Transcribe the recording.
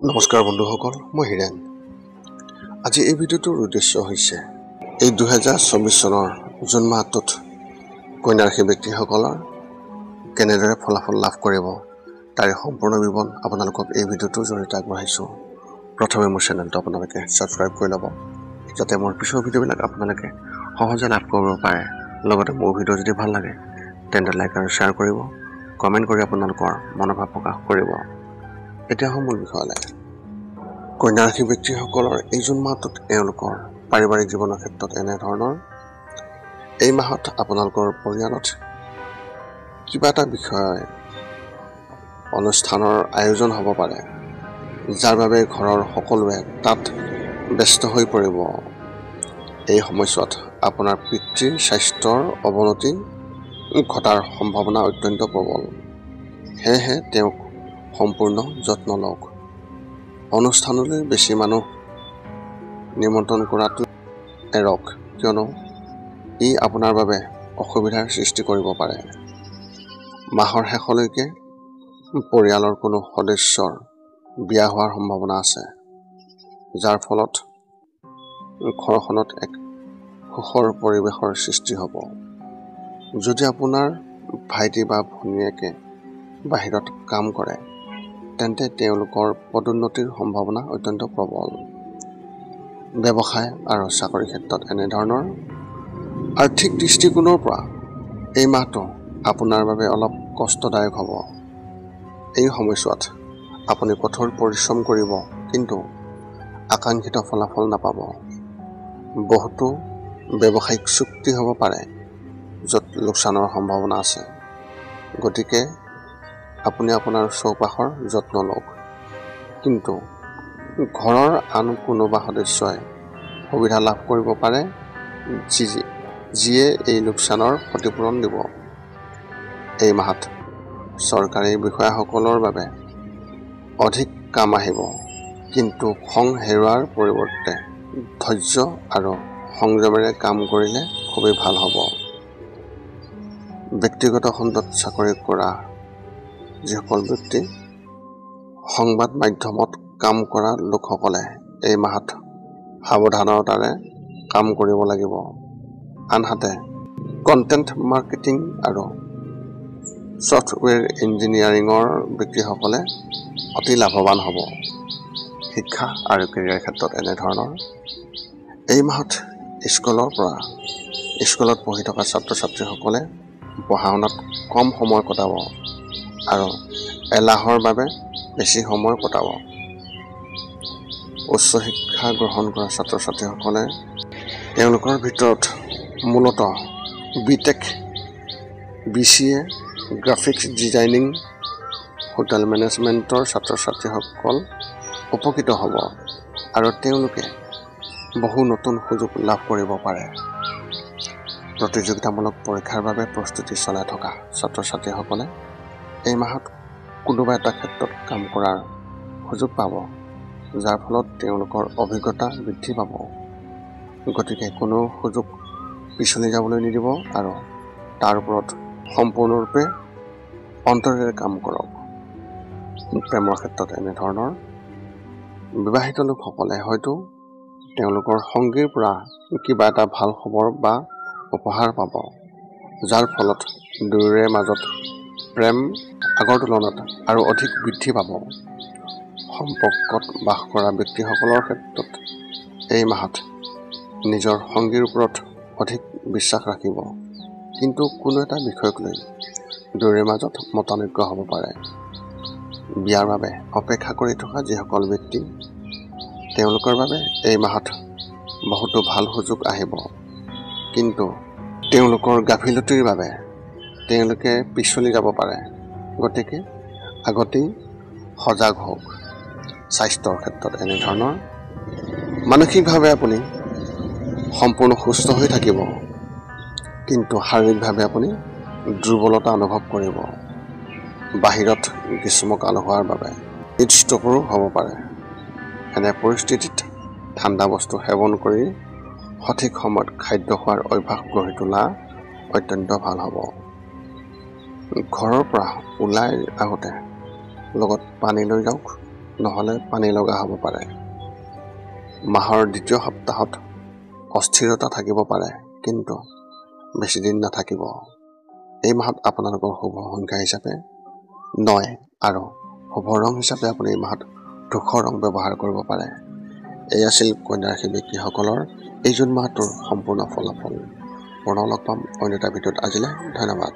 নমস্কাৰ বন্ধুসকল, মই হিৰেন। আজি এই ভিডিঅ'টোৰ উদ্দেশ্য হৈছে এই 2024 চনৰ জুন মাহটোত কন্যা ৰাশি ব্যক্তিসকলৰ কেনেদৰে ফলাফল লাভ কৰিব তাৰে সম্পূৰ্ণ বিৱৰণ আপোনালোকক এই ভিডিঅ'টোৰ জৰিয়তে আগবঢ়াইছোঁ। প্ৰথমে মোৰ চেনেলটো আপোনালোকে ছাবস্ক্ৰাইব কৰি ল'ব, যাতে মোৰ পিছৰ ভিডিঅ'বিলাক আপোনালোকে সহজে লাভ কৰিব পাৰে। লগতে মোৰ ভিডিঅ' যদি ভাল লাগে তেন্তে লাইক আৰু শ্বেয়াৰ কৰিব, কমেণ্ট কৰি আপোনালোকৰ মনোভাৱ প্ৰকাশ কৰিব। এতিয়া মূল বিষয়লৈ। কন্যা ৰাশি ব্যক্তিসকলৰ এই জুন মাহটোত এওঁলোকৰ পাৰিবাৰিক জীৱনৰ ক্ষেত্ৰত এনেধৰণৰ। এই মাহত আপোনালোকৰ পৰিয়ালত কিবা এটা বিষয় অনুষ্ঠানৰ আয়োজন হ'ব পাৰে, যাৰ বাবে ঘৰৰ সকলোৱে তাত ব্যস্ত হৈ পৰিব। এই সময়ছোৱাত আপোনাৰ পিতৃৰ স্বাস্থ্যৰ অৱনতি ঘটাৰ সম্ভাৱনা অত্যন্ত প্ৰবল। সেয়েহে তেওঁক সম্পূৰ্ণ যত্ন লওক। অনুষ্ঠানলৈ বেছি মানুহ নিমন্ত্ৰণ কৰাটো এৰক, কিয়নো ই আপোনাৰ বাবে অসুবিধাৰ সৃষ্টি কৰিব পাৰে। মাহৰ শেষলৈকে পৰিয়ালৰ কোনো সদস্যৰ বিয়া হোৱাৰ সম্ভাৱনা আছে, যাৰ ফলত ঘৰখনত এক সুখৰ পৰিৱেশৰ সৃষ্টি হ'ব। যদি আপোনাৰ ভাইটি বা ভনীয়েকে বাহিৰত কাম কৰে, তেন্তে তেওঁলোকৰ পদোন্নতিৰ সম্ভাৱনা অত্যন্ত প্ৰবল। ব্যৱসায় আৰু চাকৰি ক্ষেত্ৰত এনেধৰণৰ। আৰ্থিক দৃষ্টিকোণৰ পৰা এই মাহটো আপোনাৰ বাবে অলপ কষ্টদায়ক হ'ব। এই সময়ছোৱাত আপুনি কঠোৰ পৰিশ্ৰম কৰিব, কিন্তু আকাংক্ষিত ফলাফল নাপাব। বহুতো ব্যৱসায়িক চুক্তি হ'ব পাৰে, য'ত লোকচানৰ সম্ভাৱনা আছে। গতিকে আপুনি আপোনাৰ চৌপাশৰ যত্ন লওক, কিন্তু ঘৰৰ আন কোনোবা সদস্যই সুবিধা লাভ কৰিব পাৰে, যিয়ে এই লোকচানৰ ক্ষতিপূৰণ দিব। এই মাহত চৰকাৰী বিষয়াসকলৰ বাবে অধিক কাম আহিব, কিন্তু খং হেৰুৱাৰ পৰিৱৰ্তে ধৈৰ্য আৰু সংযমেৰে কাম কৰিলে খুবেই ভাল হ'ব। ব্যক্তিগত খণ্ডত চাকৰি কৰা যিসকল ব্যক্তি সংবাদ মাধ্যমত কাম কৰা লোকসকলে এই মাহত সাৱধানতাৰে কাম কৰিব লাগিব। আনহাতে কণ্টেণ্ট মাৰ্কেটিং আৰু ছফ্টৱেৰ ইঞ্জিনিয়াৰিঙৰ ব্যক্তিসকলে অতি লাভৱান হ'ব। শিক্ষা আৰু কেৰিয়াৰ ক্ষেত্ৰত এনেধৰণৰ। এই মাহত স্কুলত পঢ়ি থকা ছাত্ৰ ছাত্ৰীসকলে পঢ়া শুনাত কম সময় কটাব আৰু এলাহৰ বাবে বেছি সময় কটাব। উচ্চ শিক্ষা গ্ৰহণ কৰা ছাত্ৰ ছাত্ৰীসকলে তেওঁলোকৰ ভিতৰত মূলতঃ BTech, BCA, graphics designing, hotel মেনেজমেণ্টৰ ছাত্ৰ ছাত্ৰীসকল উপকৃত হ'ব আৰু তেওঁলোকে বহু নতুন সুযোগ লাভ কৰিব পাৰে। প্ৰতিযোগিতামূলক পৰীক্ষাৰ বাবে প্ৰস্তুতি চলাই থকা ছাত্ৰ ছাত্ৰীসকলে এই মাহত কোনোবা এটা ক্ষেত্ৰত কাম কৰাৰ সুযোগ পাব, যাৰ ফলত তেওঁলোকৰ অভিজ্ঞতা বৃদ্ধি পাব। গতিকে কোনো সুযোগ পিছলি যাবলৈ নিদিব আৰু তাৰ ওপৰত সম্পূৰ্ণৰূপে অন্তৰেৰে কাম কৰক। প্ৰেমৰ ক্ষেত্ৰত এনেধৰণৰ। বিবাহিত লোকসকলে হয়তো তেওঁলোকৰ সংগীৰ পৰা কিবা এটা ভাল খবৰ বা উপহাৰ পাব, যাৰ ফলত দুয়োৰে মাজত প্ৰেম আগৰ তুলনাত আৰু অধিক বৃদ্ধি পাব। সম্পৰ্কত বাস কৰা ব্যক্তিসকলৰ ক্ষেত্ৰত এই মাহত নিজৰ সংগীৰ ওপৰত অধিক বিশ্বাস ৰাখিব, কিন্তু কোনো এটা বিষয়ক লৈ দুয়োৰে মাজত মতানৈক্য হ'ব পাৰে। বিয়াৰ বাবে অপেক্ষা কৰি থকা যিসকল ব্যক্তি, তেওঁলোকৰ বাবে এই মাহত বহুতো ভাল সুযোগ আহিব, কিন্তু তেওঁলোকৰ গাফিলতিৰ বাবে তেওঁলোকে পিছলি যাব পাৰে। গতিকে আগতেই সজাগ হওক। স্বাস্থ্যৰ ক্ষেত্ৰত এনেধৰণৰ। মানসিকভাৱে আপুনি সম্পূৰ্ণ সুস্থ হৈ থাকিব, কিন্তু শাৰীৰিকভাৱে আপুনি দুৰ্বলতা অনুভৱ কৰিব। বাহিৰত গ্ৰীষ্মকাল হোৱাৰ বাবে হিট ষ্ট্ৰ'কৰো হ'ব পাৰে। এনে পৰিস্থিতিত ঠাণ্ডা বস্তু সেৱন কৰি সঠিক সময়ত খাদ্য খোৱাৰ অভ্যাস গঢ়ি তোলা অত্যন্ত ভাল হ'ব। ঘৰৰ পৰা ওলাই আহোঁতে লগত পানী লৈ যাওক নহ'লে পানী লগা হ'ব পাৰে। মাহৰ দ্বিতীয় সপ্তাহত অস্থিৰতা থাকিব পাৰে, কিন্তু বেছিদিন নাথাকিব। এই মাহত আপোনালোকৰ শুভ সংখ্যা হিচাপে 9 আৰু শুভ ৰং হিচাপে আপুনি এই মাহত ধূসৰ ৰং ব্যৱহাৰ কৰিব পাৰে। এই আছিল কন্যা ৰাশি ব্যক্তিসকলৰ এই জুন মাহটোৰ সম্পূৰ্ণ ফলাফল। পুনৰ লগ পাম অন্য এটা ভিডিঅ'ত। আজিলৈ ধন্যবাদ।